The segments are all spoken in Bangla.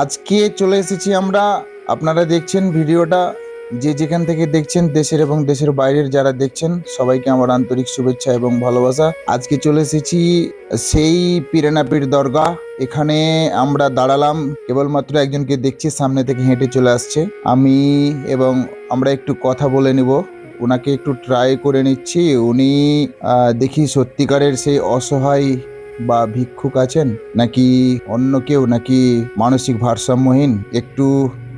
আজকে চলে এসেছি আমরা। আপনারা দেখছেন ভিডিওটা, যে যেখান থেকে দেখছেন, দেশের এবং দেশের বাইরের যারা দেখছেন সবাইকে আমার আন্তরিক শুভেচ্ছা এবং ভালোবাসা। আজকে চলে এসেছি সেই পিরানাপির দরগা। এখানে আমরা দাঁড়ালাম, কেবলমাত্র একজনকে দেখছি সামনে থেকে হেঁটে চলে আসছে। আমি এবং আমরা একটু কথা বলে নিব, ওনাকে একটু ট্রাই করে নিচ্ছি। উনি দেখি সত্যিকারের সেই অসহায় বা ভিক্ষুক আছেন নাকি অন্য কেউ, নাকি মানসিক ভারসাম্যহীন, একটু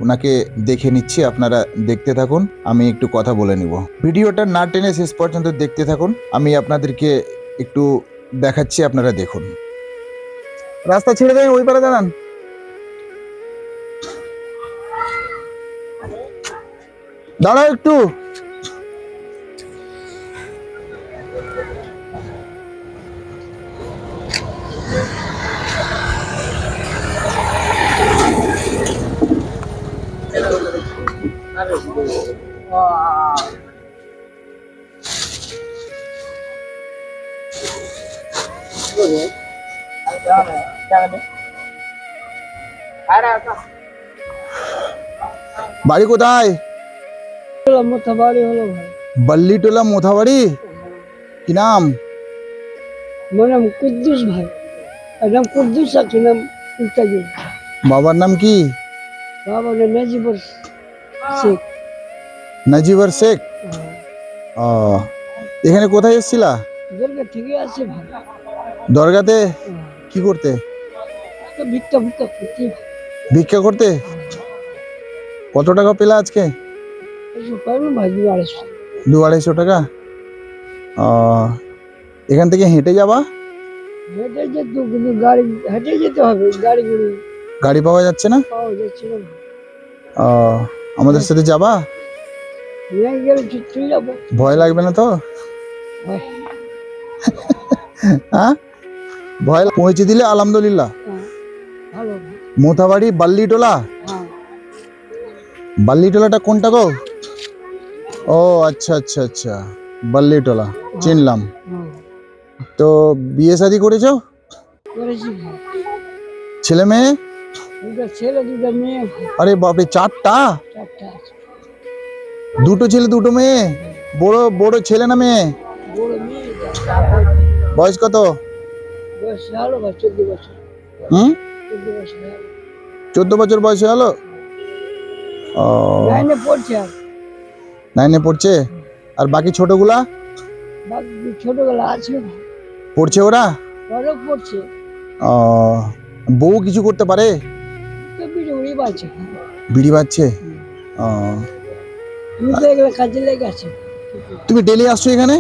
ওনাকে দেখে নিচ্ছি। আপনারা দেখতে থাকুন, আমি একটু কথা বলে নিব। ভিডিওটা না টেনে শেষ পর্যন্ত দেখতে থাকুন, আমি আপনাদেরকে একটু দেখাচ্ছি, আপনারা দেখুন। রাস্তা ছেড়ে দেন, ওই পারে দাঁড়ান। দাঁড়াও একটু। বাড়ি কোথায়? মোথাবাড়ি হলো ভাই। বাল্লিটোলা মোথাবাড়ি। কি নাম? আমার নাম কুদ্দুস ভাই। নাম কুদ্দুস আছে, নাম ইত্যাদি। বাবার নাম কি? বাবা নাম নাজিবুর শেখ। নাজিবুর শেখ। ও, এখানে কোথায় এসেছিলা? দুর্গা থেকে আছে ভাই। দরগাতে কি করতে? ভিক্ষা ভিক্ষা করতে। ভিক্ষা করতে? কত টাকা পেলা আজকে? পারবেন ভাই 200-250। 200-250 টাকা। ও, এখান থেকে হেঁটে যাবা? হেঁটে যেত, কিন্তু গাড়ি হেঁটে যেতে হবে, গাড়ি পাওয়া যাচ্ছে না? পাওয়া যাচ্ছে না। ও, আমাদের সাথে যাবা? নিয়ে গেলে তুই যাবো। ভয় লাগবে না তো? হ্যাঁ, ভয় পৌঁছে দিলে আলহামদুলিল্লাহ। ভালো। মোথাবাড়ি বাল্লিটোলা। বাল্লিটোলাটা কোনটা গো? ও আচ্ছা আচ্ছা আচ্ছা, বাল্লিটোলা চিনলাম। তো বিয়ে শাদী করেছো? করেছি ভাই। ছেলে মেয়ে? দুটা ছেলে, দুটা মেয়ে ভাই। আরে বাপরে, 4টা? 4টা আছে। 2টো ছেলে 2টো মেয়ে? বড় বড় ছেলে না মেয়ে? বড় মেয়ে। বয়স কত? বয়স হলো ভাই 14 বছর। 14 বছর। 14 বছর বয়স হলো। ও, 9-এ পড়ছে। আর 9-এ পড়ছে। আর বাকি ছোটগুলা? বাকি ছোটগুলো আছে পড়ছে ওরা? ওরা পড়ছে। ও, বউ কিছু করতে পারে? তো বিড়ি বাজছে। বিড়ি বাজছে? ও, তুমি তো এগুলো কাজে লেগে আছে। তুমি ডেলি আসছো এখানে?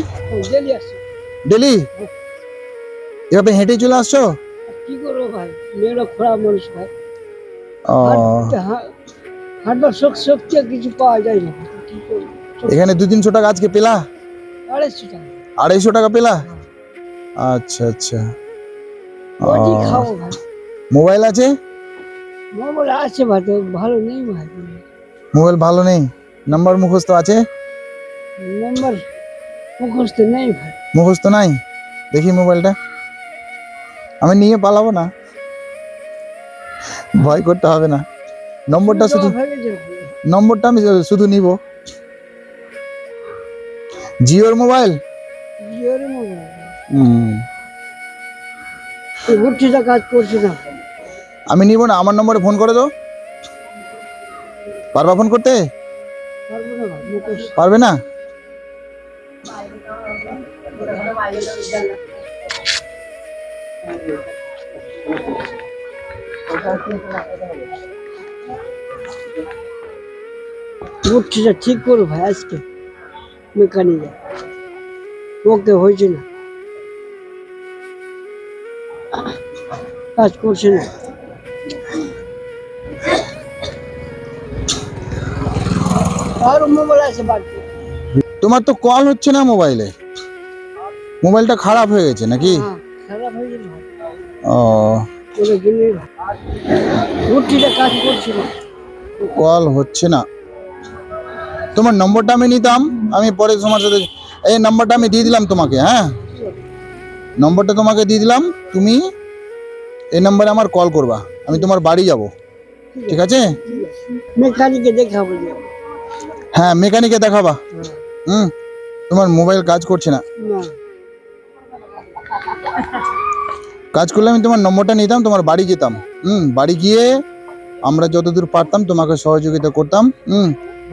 ডেলি আসছে। ডেলি এভাবে হেঁটে চলে আসছো? কি করবো ভাই, মেয়েরা খারাপ মানুষ ভাই। ও, হাঁটবার শক্তি কিছু পাওয়া যায় না। কি করবো? এখানে 200-300 টাকা আজকে পেলা? 250 টাকা। 250 টাকা পেলা? আচ্ছা আচ্ছা। ওটি খাবো ভাই। মোবাইল আছে? মোবাইল আছে ভাই, তো ভালো নেই ভাই। মোবাইল ভালো নেই? নাম্বার মুখস্থ আছে? নাম্বার মুখস্থ নেই ভাই। মুখস্থ নাই? দেখি মোবাইলটা, আমি নিয়ে পালাবো না, ভয় করতে হবে না। নম্বরটা আমি শুধু নিব। জিওর মোবাইল? জিওর মোবাইল। ঘুরছিটা কাজ করছে না। আমি নিব না, আমার নম্বরে ফোন করে দাও। পারবা ফোন করতে? পারবো না ভাই, মুখস্থ। পারবে না? ঘুরছিটা ঠিক করো ভাই আজকে মেকানিকে। ওকে হয়েছে না, কাজ করছে না। আর মোবাইল আছে বাড়িতে। তোমার তো কল হচ্ছে না মোবাইলে, মোবাইলটা খারাপ হয়ে গেছে নাকি? খারাপ হয়ে গেছে। ও, ঘুরছিটা কাজ করছে না, কল হচ্ছে না। তোমার নম্বরটা আমি নিতাম, আমি পরে তোমার সাথে, এই নাম্বারটা আমি দিয়ে দিলাম তোমাকে। হ্যাঁ, নম্বরটা তোমাকে দিয়ে দিলাম, তুমি এই নাম্বারে আমার কল করবা, আমি তোমার বাড়ি যাব। ঠিক আছে? মেকানিকে দেখাবো যে। হ্যাঁ, মেকানিকে দেখাবা। হ্যাঁ। তোমার মোবাইল কাজ করছে না। না, কাজ করলে আমি তোমার নম্বরটা নিতাম, তোমার বাড়ি যেতাম। বাড়ি গিয়ে আমরা যতদূর পারতাম তোমাকে সহযোগিতা করতাম।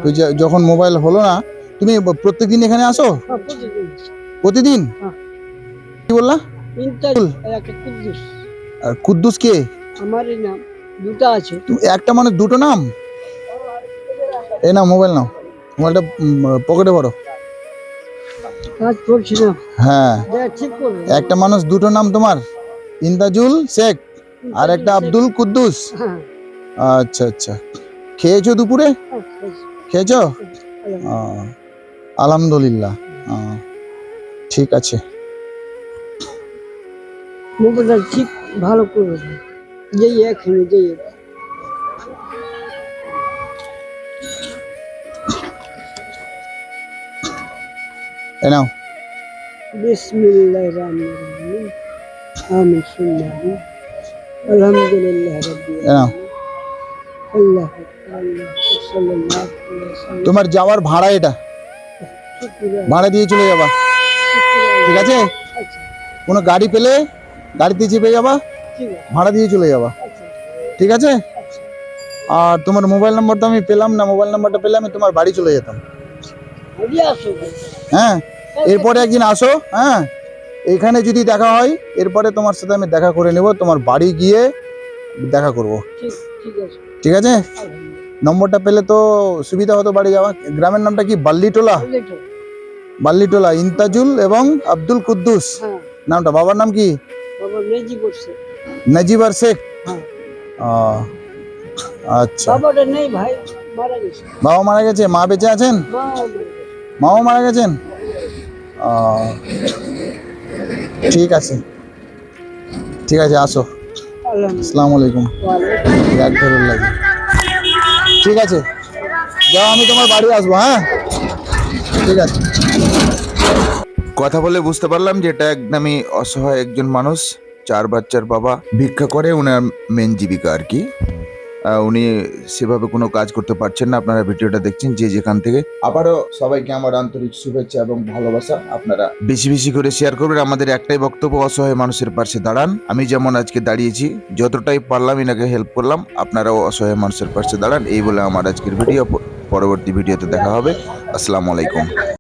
তো যখন মোবাইল হলো না, তুমি প্রত্যেকদিন এখানে আসো? হ্যাঁ, প্রতিদিন। প্রতিদিন? হ্যাঁ। কি বললা? ইন্টারভিউ একটা কুদ্দুস। আর কুদ্দুস কে? আমারই নাম, দুটো আছে। একটা মানে দুটো নাম? এই নাও মোবাইল, নাও মোবাইলটা পকেটে ভরো। কাজ করছি না, হ্যাঁ, ঠিক করবো। একটা মানুষ দুটো নাম তোমার, ইন্তাজুল শেখ আর একটা আব্দুল কুদ্দুস। হ্যাঁ, আচ্ছা আচ্ছা, খেয়েছো দুপুরে? হ্যাঁ, খেয়েছো? হ্যাঁ। আলহামদুলিল্লাহ। ঠিক আছে। মোবাইলটা ঠিক ভালো করবো, যেই এখানে যেই এ নাও। বিসমিল্লাহির রহমানির রহিম। আমিন সুন্নাহ আলহামদুলিল্লাহ রাব্বিল এ নাও। আলামিন। আল্লাহু আল্লাহ সাল্লাল্লাহু আলাইহি ওয়াসাল্লাম। তোমার যাওয়ার ভাড়া এটা, শুকরিয়া। ভাড়া দিয়ে চলে যাবা। ঠিক আছে? আচ্ছা, কোনো গাড়ি পেলে গাড়িতে চেপে যাবা, ঠিক আছে। ভাড়া দিয়ে চলে যাবা। আচ্ছা, ঠিক আছে? আচ্ছা। আর তোমার মোবাইল নাম্বারটা আমি পেলাম না, মোবাইল নাম্বারটা পেলে আমি তোমার বাড়ি চলে যেতাম। আগে আসো ভাই। হ্যাঁ, এরপরে একদিন আসো। হ্যাঁ, এখানে যদি দেখা হয়, এরপরে তোমার সাথে আমি দেখা করে নেব, তোমার বাড়ি গিয়ে দেখা করব। ঠিক ঠিক আছে। ঠিক আছে? আলহামদুলিল্লাহ। নম্বরটা পেলে তো সুবিধা হতো বাড়ি যাওয়া। গ্রামের নামটা কি? বাল্লিটোলা? আল্লাহ। বাল্লিটোলা, ইন্তাজুল এবং আব্দুল কুদ্দুস হ্যাঁ, নামটা। বাবার নাম কি? বাবা নেজি করছে। নাজিব আর শেখ। হ্যাঁ, আচ্ছা, বাবাটা নেই ভাই, মারা গেছে। বাবা মারা গেছে, মা বেঁচে আছেন? মা মারা গেছে। মাও মারা গেছেন? ঠিক আছে, ঠিক আছে, আসো। আলহামদুলিল্লাহ। আসসালামু আলাইকুম। ওয়ালাইকুম। এক ধরুন লাগে। ঠিক আছে, যাও, আমি তোমার বাড়ি আসবো। হ্যাঁ, ঠিক আছে। কথা বলে বুঝতে পারলাম যে এটা একদমই অসহায় একজন মানুষ, 4 বাচ্চার বাবা, ভিক্ষা করে, ওনার মেন জীবিকা আর কি। উনি সেভাবে কোনো কাজ করতে পারছেন না। আপনারা ভিডিওটা দেখছেন যে যেখান থেকে। আবারও সবাইকে আমার আন্তরিক শুভেচ্ছা এবং ভালোবাসা। আপনারা বেশি বেশি করে শেয়ার করবেন। আমাদের একটাই বক্তব্য, অসহায় মানুষের পাশে দাঁড়ান। আমি যেমন আজকে দাঁড়িয়েছি, যতটাই পারলাম এনাকে হেল্প করলাম, আপনারাও অসহায় মানুষের পাশে দাঁড়ান। এই বলে আমার আজকের ভিডিও। পরবর্তী ভিডিওতে দেখা হবে। আসসালামু আলাইকুম।